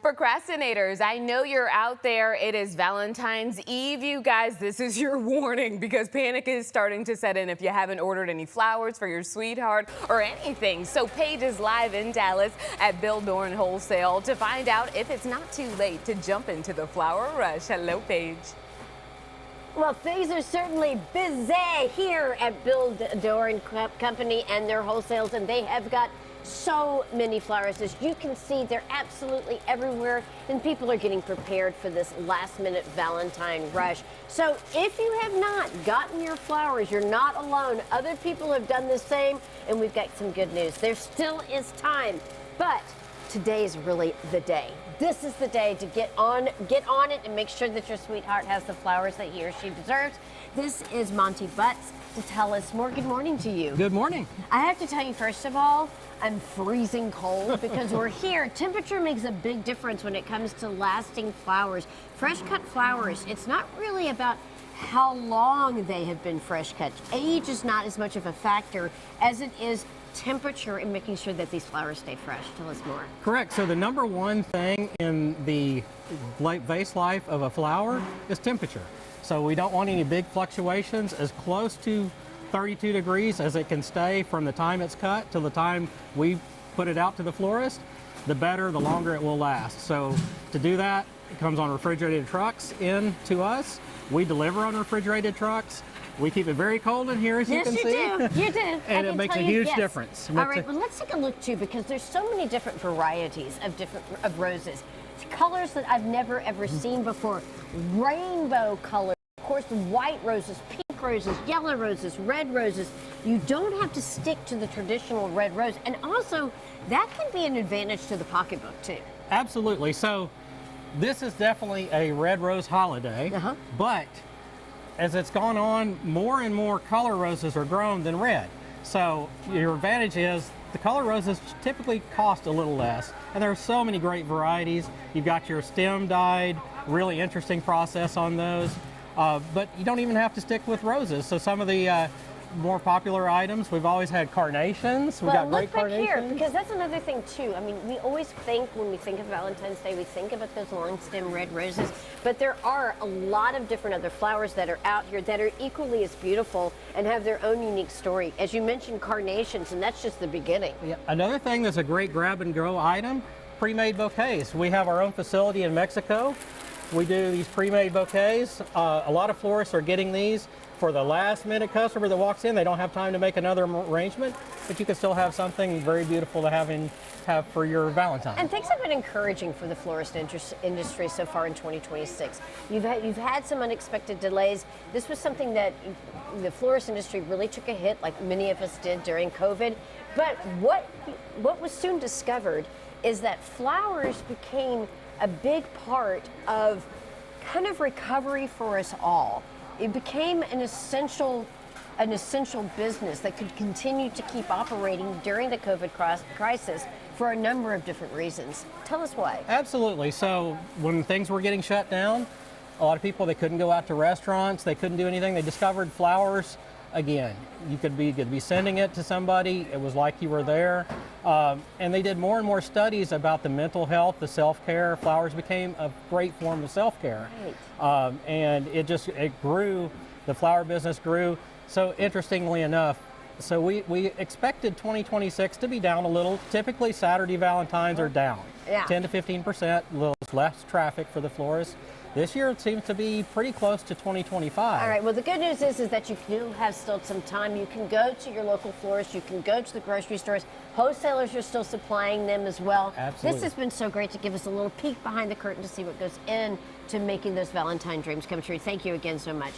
Procrastinators, I know you're out there. It is Valentine's Eve, you guys. This is your warning because panic is starting to set in if you haven't ordered any flowers for your sweetheart or anything. So Paige is live in Dallas at Bill Doran Wholesale to find out if it's not too late to jump into the flower rush. Hello, Paige. Well, things are certainly busy here at Bill Doran Company and their wholesales, and they have got so many flowers. As you can see, they're absolutely everywhere, and people are getting prepared for this last-minute Valentine rush. So if you have not gotten your flowers, you're not alone. Other people have done the same, and we've got some good news. There still is time, but today is really the day. This is the day to get on it and make sure that your sweetheart has the flowers that he or she deserves. This is Monty Butts to tell us more. Good morning to you. Good morning. I have to tell you, first of all, I'm freezing cold because we're here. Temperature makes a big difference when it comes to lasting flowers. Fresh cut flowers, it's not really about how long they have been fresh cut. Age is not as much of a factor as it is temperature and making sure that these flowers stay fresh. Tell us more. Correct. So the number one thing in the vase life of a flower is temperature. So we don't want any big fluctuations. As close to 32 degrees as it can stay from the time it's cut till the time we put it out to the florist, the better, the longer it will last. So to do that, it comes on refrigerated trucks in to us. We deliver on refrigerated trucks. We keep it very cold in here, as you can see. Yes, you do. You do. And it makes a huge difference. All right, well, let's take a look, too, because there's so many different varieties of roses. Colors that I've never, ever seen before. Rainbow colors. Of course, white roses, pink roses, yellow roses, red roses. You don't have to stick to the traditional red rose. And also, that can be an advantage to the pocketbook, too. Absolutely. So this is definitely a red rose holiday, but as it's gone on, more and more color roses are grown than red. So your advantage is the color roses typically cost a little less, and there are so many great varieties. You've got your stem dyed, really interesting process on those, but you don't even have to stick with roses. So some of the more popular items, we've always had carnations. We've got great carnations. Look back here, because that's another thing too. I mean, we always think when we think of Valentine's Day, we think about those long stem red roses, but there are a lot of different other flowers that are out here that are equally as beautiful and have their own unique story. As you mentioned, carnations, and that's just the beginning. Yeah. Another thing that's a great grab and go item, pre-made bouquets. We have our own facility in Mexico. We do these pre-made bouquets. A lot of florists are getting these for the last minute customer that walks in. They don't have time to make another arrangement, but you can still have something very beautiful to have for your Valentine. And things have been encouraging for the florist industry so far in 2026. You've had some unexpected delays. This was something that the florist industry really took a hit, like many of us did during COVID. But what was soon discovered is that flowers became a big part of kind of recovery for us all. It became an essential business that could continue to keep operating during the COVID crisis for a number of different reasons. Tell us why. Absolutely. So when things were getting shut down, a lot of people, they couldn't go out to restaurants, they couldn't do anything. They discovered flowers again. You could be sending it to somebody. It was like you were there. And they did more and more studies about the mental health, the self-care. Flowers became a great form of self-care. Right. And it grew. The flower business grew. So interestingly enough, so we expected 2026 to be down a little. Typically Saturday Valentines are down. Yeah. 10 to 15%, a little less traffic for the florists. This year it seems to be pretty close to 2025. All right, well, the good news is that you do have still some time. You can go to your local florist, you can go to the grocery stores. Wholesalers are still supplying them as well. Absolutely. This has been so great to give us a little peek behind the curtain to see what goes into making those Valentine dreams come true. Thank you again so much.